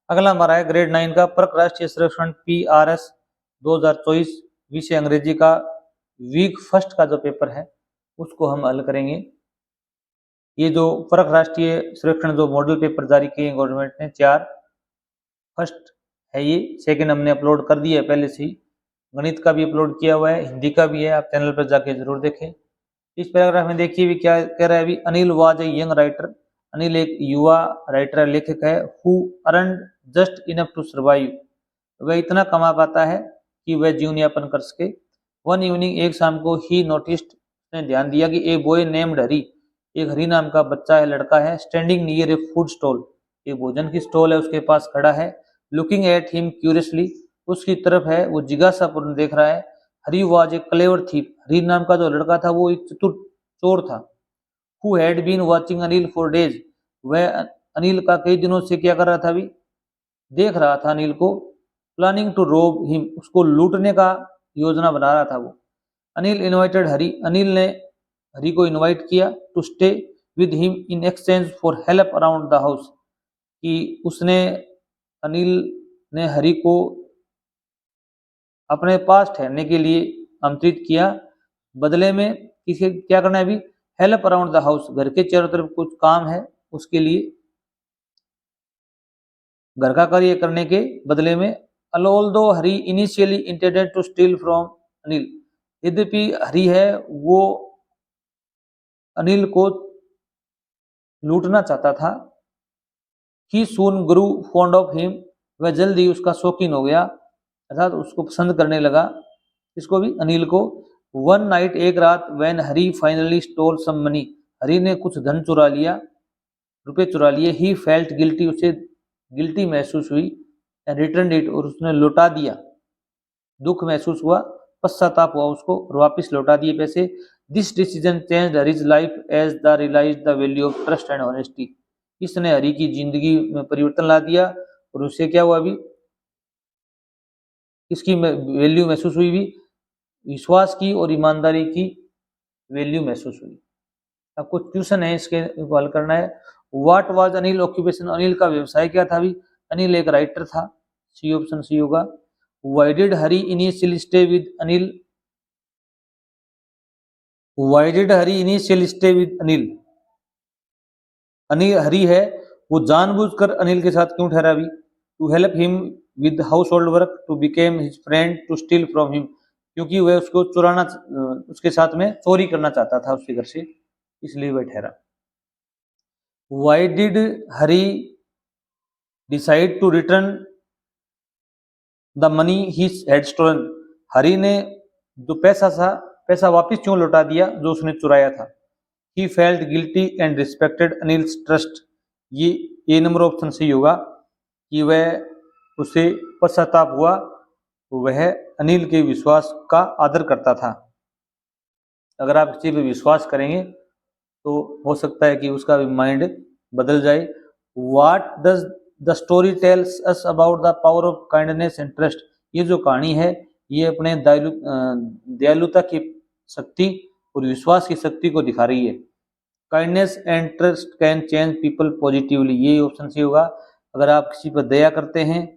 अगला हमारा है ग्रेड 9 का परक राष्ट्रीय सर्वेक्षण PRS 2024 विषय अंग्रेजी का वीक फर्स्ट का जो पेपर है उसको हम हल करेंगे। ये जो परक राष्ट्रीय सर्वेक्षण जो मॉडल पेपर जारी किए गवर्नमेंट ने 4 फर्स्ट है, ये सेकंड हमने अपलोड कर दिया है पहले से ही, गणित का भी अपलोड किया हुआ है, हिंदी का भी है, आप चैनल पर जाके जरूर देखें। इस पैराग्राफ में देखिए भी क्या कह रहा है अभी, Anil was a young writer, Anil एक युवा राइटर लेखक है, who earned just enough to survive, वह इतना कमा पाता है कि वह जीवन यापन कर सके। वन इवनिंग, एक शाम को, ही नोटिस्ड, ने ध्यान दिया कि ए बॉय नेम्ड हरी, एक हरी नाम का बच्चा है, लड़का है, स्टैंडिंग नियर ए फूड स्टॉल, एक भोजन की स्टॉल है उसके पास खड़ा है, लुकिंग एट हिम क्यूरियसली, उसकी तरफ है वो जिज्ञासापूर्ण देख रहा है। हरी वाज ए क्लेवर थीप, हरी नाम का जो लड़का था वो एक चतुर चोर था। Who had been watching Anil for days, वह अनिल का कई दिनों से क्या कर रहा था, अभी देख रहा था अनिल को। प्लानिंग टू रोब हिम, उसको लूटने का योजना बना रहा था वो। अनिल इनवाइटेड हरी, अनिल ने हरी को इनवाइट किया to stay with him in exchange for help around the house, कि उसने अनिल ने हरी को अपने पास ठहरने के लिए आमंत्रित किया, बदले में किसे क्या करना है अभी, हेल्प अराउंड द हाउस, घर के चारों तरफ कुछ काम है उसके लिए, घर का कार्य करने के बदले में। Although Hari initially intended to steal from Anil, यद्यपि हरी है वो अनिल को लूटना चाहता था। He soon grew fond of him, वह जल्द ही उसका शौकीन हो गया, अर्थात उसको पसंद करने लगा, इसको भी अनिल को। वन नाइट, एक रात, when Hari finally stole some money, Hari ने कुछ धन चुरा लिया, रुपए चुरा लिए। ही फेल्ट गिल्टी, उसे गिल्टी महसूस हुई, एंड रिटर्न इट, और उसने लौटा दिया, दुख महसूस हुआ, पश्चाताप हुआ उसको, और वापस लौटा दिए पैसे। This decision changed Hari's life as the realize the value of trust and honesty, इसने हरी की जिंदगी में परिवर्तन ला दिया, और उससे क्या हुआ अभी, इसकी वैल्यू महसूस हुई भी, विश्वास की और ईमानदारी की वैल्यू महसूस हुई। अब कुछ ट्यूशन है, इसके हल करना है। What was Anil occupation, Anil का व्यवसाय क्या था अभी, अनिल एक राइटर था, सी ऑप्शन सी होगा। Why did Hari initially stay with Anil, why did Hari initially stay with Anil, Anil Hari है वो जानबूझकर अनिल के साथ क्यों ठहरा अभी, to help him with household work, to became his friend, to steal from him, क्योंकि वह उसको चुराना, उसके साथ में चोरी करना चाहता था उसके घर से, इसलिए वह ठहरा। Why did Hari decide to return the money he had stolen? हरी ने जो पैसा वापस क्यों लौटा दिया जो उसने चुराया था। He felt guilty and respected Anil's trust, ये ए नंबर ऑप्शन सही होगा कि वह उसे पश्चाताप हुआ, वह अनिल के विश्वास का आदर करता था। अगर आप किसी पे विश्वास करेंगे तो हो सकता है कि उसका भी माइंड बदल जाए। What does the story tells us about the power of kindness and trust, ये जो कहानी है ये अपने दयालुता की शक्ति और विश्वास की शक्ति को दिखा रही है। Kindness and trust can change people positively, ये ऑप्शन सी होगा। अगर आप किसी पर दया करते हैं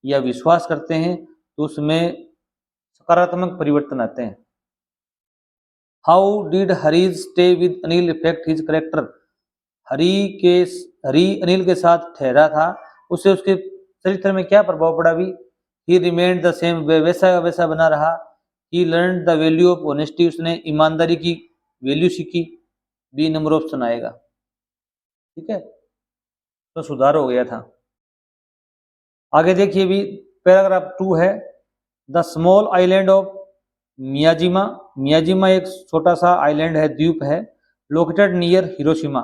या विश्वास करते हैं तो उसमें सकारात्मक परिवर्तन आते हैं। How did Hari's stay with Anil affect his character, Hari Anil के साथ ठहरा था, उससे उसके चरित्र में क्या प्रभाव पड़ा भी, ही रिमेन्ड द सेम, वैसा वैसा बना रहा। He learn the value of honesty, उसने ईमानदारी की वैल्यू सीखी, बी नंबर ऑप्शन आएगा, ठीक है, तो सुधार हो गया था। आगे देखिए भी पैराग्राफ 2 है, the small island of Miyajima, Miyajima एक छोटा सा आइलैंड है, द्वीप है, located near Hiroshima,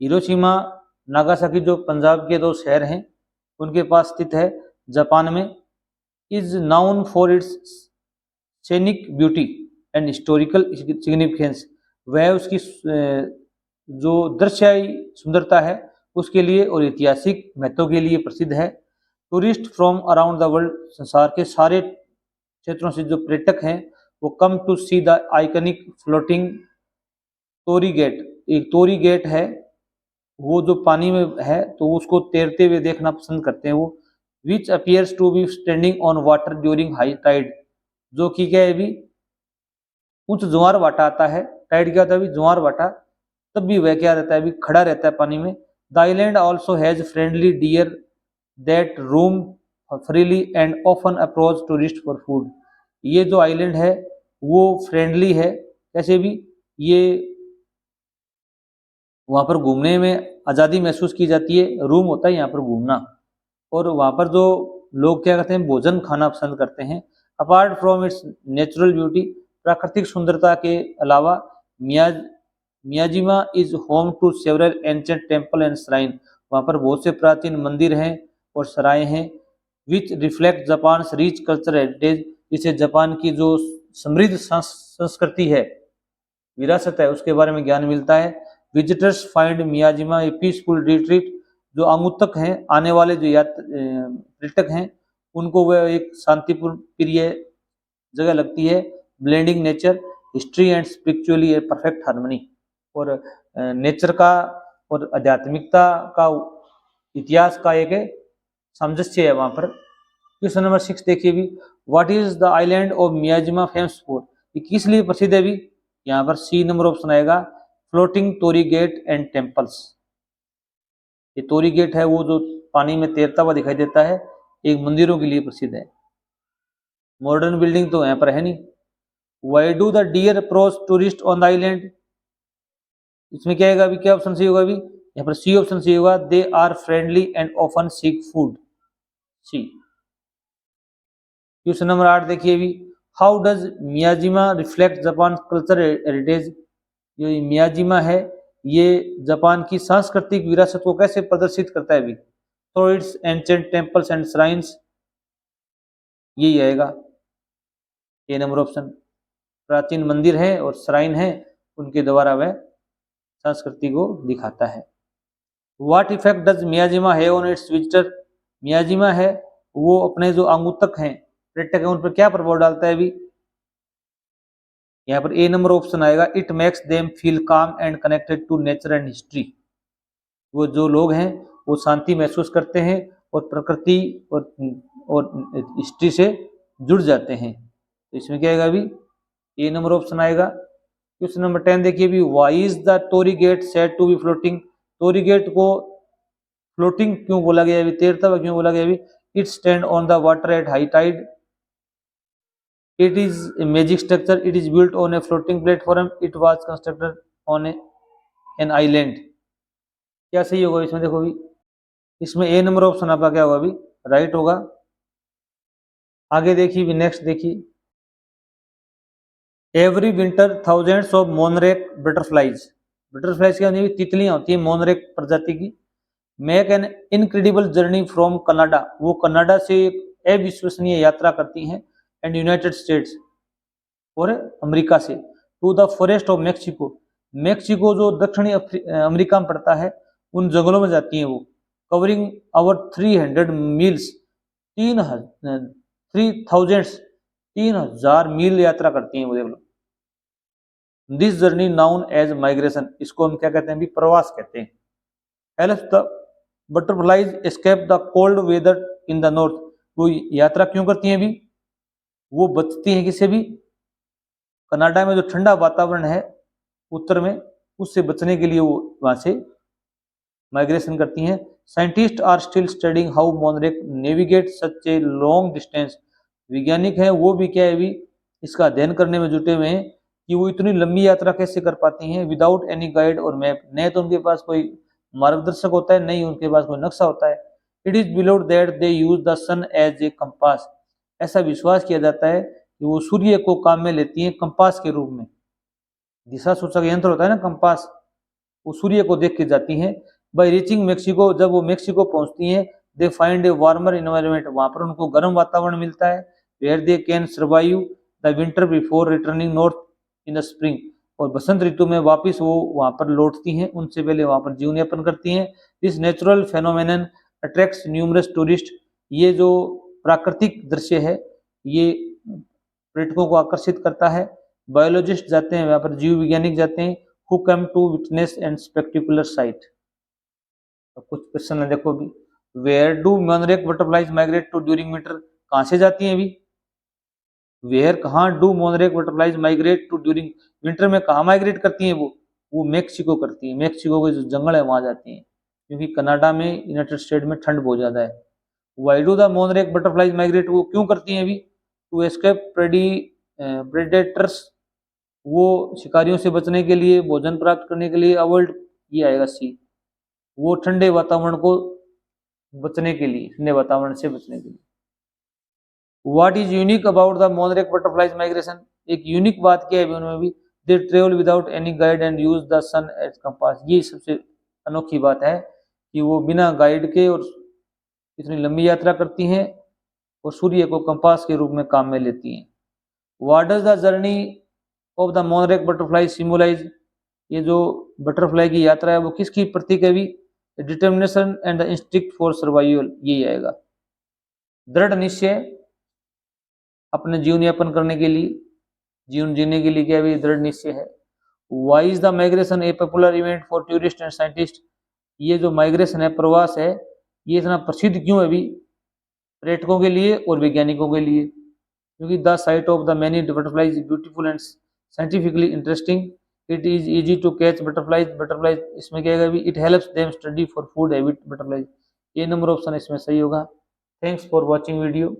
Hiroshima Nagasaki जो पंजाब के 2 शहर हैं उनके पास स्थित है जापान में। Is noun for its scenic beauty and historical significance, वह उसकी जो दृश्यीय सुंदरता है उसके लिए और ऐतिहासिक महत्व के लिए प्रसिद्ध है। Tourist from around the world, संसार के सारे क्षेत्रों से जो पर्यटक हैं वो come to see the iconic floating torii gate, एक तोरी गेट है वो जो पानी में है तो उसको तैरते हुए देखना पसंद करते हैं वो, which appears to be standing on water during high tide, जो कि क्या है अभी उच्च ज्वार भाटा आता है, टाइड क्या होता है अभी ज्वार भाटा, तब भी वह क्या रहता है अभी खड़ा रहता है पानी में। The island also has friendly deer that roam freely and often approach tourist for food. ये जो आइलैंड है वो फ्रेंडली है, कैसे भी ये वहाँ पर घूमने में आज़ादी महसूस की जाती है, रूम होता है यहाँ पर घूमना, और वहाँ पर जो लोग क्या करते हैं भोजन खाना पसंद करते हैं। Apart from its natural beauty, प्राकृतिक सुंदरता के अलावा Miyajima is home to several ancient temple and shrine, वहाँ पर बहुत से प्राचीन मंदिर हैं और सराय हैं, which reflect Japan rich culture heritage, जिसे जापान की जो समृद्ध संस्कृति है, विरासत है, उसके बारे में ज्ञान मिलता है। विजिटर्स फाइंड मियाजिमा ए पीसफुल रिट्रीट, जो आगंतुक हैं आने वाले जो पर्यटक हैं उनको वह एक शांतिपूर्ण प्रिय जगह लगती है। Blending nature history and spiritually a perfect harmony, और नेचर का और आध्यात्मिकता का इतिहास का एक सामंजस्य है वहाँ पर। क्वेश्चन नंबर 6 देखिए भी, what is the island of Miyajima famous for, ये किस लिए प्रसिद्ध है भी, यहाँ पर सी नंबर ऑप्शन आएगा, floating torii gate and temples. ये टोरी गेट है वो जो पानी में तैरता हुआ दिखाई देता है, एक मंदिरों के लिए प्रसिद्ध है। मॉडर्न बिल्डिंग तो यहाँ पर है नहीं। Why do the deer approach tourist on the island, इसमें क्या आएगा अभी, क्या ऑप्शन सी होगा अभी, यहाँ पर सी ऑप्शन सी होगा, they are friendly and often seek food, C. Question number 8 देखिए अभी, how does Miyajima reflect Japan culture heritage, ये मियाजिमा है ये जापान की सांस्कृतिक विरासत को कैसे प्रदर्शित करता है अभी, तो it's ancient temples and shrines, यही आएगा ए नंबर ऑप्शन, प्राचीन मंदिर हैं और श्राइन हैं, उनके द्वारा वह संस्कृति को दिखाता है। व्हाट इफेक्ट डज मियाजिमा है ऑन इट्स विजिटर, मियाजिमा है वो अपने जो आगंतुक हैं पर्यटक हैं उन पर क्या प्रभाव डालता है अभी, यहाँ पर ए नंबर ऑप्शन आएगा, it makes them feel calm and connected to nature and history, वो जो लोग हैं वो शांति महसूस करते हैं और प्रकृति और हिस्ट्री से जुड़ जाते हैं। तो इसमें क्या आएगा अभी, ए नंबर ऑप्शन आएगा। क्वेश्चन नंबर 10 देखिए भी, why is the torii gate said to be floating, torii gate को फ्लोटिंग क्यों बोला गया अभी, तैरता हुआ क्यों बोला गया अभी, it stand on the water at high tide, it is a magic structure, it is built on a floating platform, it was constructed on an island, क्या सही होगा इसमें, देखो भी इसमें ए नंबर ऑप्शन आपका क्या होगा अभी राइट होगा। आगे देखिए भी, नेक्स्ट देखिए, every winter thousands of monarch butterflies, butterflies क्या होती है, तितलियां होती है मोनरेक प्रजाति की, make an incredible journey from Canada, वो कनाडा से एक अविश्वसनीय यात्रा करती हैं, एंड यूनाइटेड स्टेट्स और अमेरिका से, to the forest of Mexico, Mexico जो दक्षिणी अमेरिका में पड़ता है उन जंगलों में जाती हैं वो, कवरिंग आवर 300 मील्स, 3000 मील यात्रा करती हैं वो, देख लो। This journey known as migration, इसको हम क्या कहते हैं भी, प्रवास कहते हैं। Help the butterflies escape the cold weather in the north, वो यात्रा क्यों करती हैं भी, वो बचती हैं किसे भी, कनाडा में जो ठंडा वातावरण है उत्तर में, उससे बचने के लिए वो वहां से माइग्रेशन करती हैं। Scientist are still studying how monarch navigate such a long distance, वैज्ञानिक हैं वो भी क्या है भी इसका अध्ययन करने में जुटे हुए हैं कि वो इतनी लंबी यात्रा कैसे कर पाती हैं विदाउट एनी गाइड और मैप, न तो उनके पास कोई मार्गदर्शक होता है, नहीं उनके पास कोई नक्शा होता है। It is believed that they use the sun as a compass, ऐसा विश्वास किया जाता है कि वो सूर्य को काम में लेती हैं कंपास के रूप में, दिशा सूचक यंत्र होता है ना कंपास, वो सूर्य को देख के जाती हैं। बाय रीचिंग मेक्सिको, जब वो मेक्सिको पहुंचती हैं, they find a warmer environment, वहां पर उनको गर्म वातावरण मिलता है, where they can survive the winter before returning north in the spring, और बसंत ऋतु में वापस वो वहां पर लौटती हैं, उनसे पहले वहां पर जीवन यापन करती हैं। This natural phenomenon attracts numerous tourist, ये जो प्राकृतिक दृश्य है ये पर्यटकों को आकर्षित करता है। बायोलॉजिस्ट जाते हैं वहां पर, जीव वैज्ञानिक जाते हैं, who come to witness and spectacular sight. तो कुछ क्वेश्चन है देखो भी, where do monarch butterflies migrate to during winter, कहाँ से जाती हैं अभी, वेयर कहाँ do monarch butterflies migrate to during winter में कहाँ माइग्रेट करती हैं वो मेक्सिको करती हैं, मेक्सिको के जो जंगल है वहां जाती हैं, क्योंकि कनाडा में यूनाइटेड स्टेट में ठंड बहुत ज्यादा है। Why do the monarch butterflies migrate, वो क्यों करती हैं अभी, टू एस्केप प्रेडेटर्स, वो शिकारियों से बचने के लिए, भोजन प्राप्त करने के लिए, अवॉइड, ये आएगा सी, वो ठंडे वातावरण को बचने के लिए, ठंडे वातावरण से बचने के लिए। What is unique about the monarch butterflies migration, एक यूनिक बात क्या है उनमें भी, they travel without any guide and use the sun as compass, ये सबसे अनोखी बात है कि वो बिना गाइड के और इतनी लंबी यात्रा करती हैं और सूर्य को कंपास के रूप में काम में लेती हैं। What does the journey of the monarch butterfly symbolise, ये जो बटरफ्लाई की यात्रा है वो किसकी प्रतीक है भी, determination and the instinct for survival, यही आएगा, दृढ़ निश्चय अपने जीवन यापन करने के लिए, जीवन जीने के लिए क्या भी दृढ़ निश्चय है। Why is the migration a popular event for tourist and scientist, ये जो माइग्रेशन है, प्रवास है, ये इतना प्रसिद्ध क्यों है अभी पर्यटकों के लिए और वैज्ञानिकों के लिए, क्योंकि the sight of the many butterflies is beautiful and scientifically interesting, it is easy to catch butterflies इसमें क्या है, it helps them study for food habit butterflies, ये नंबर ऑप्शन इसमें सही होगा। Thanks for watching video.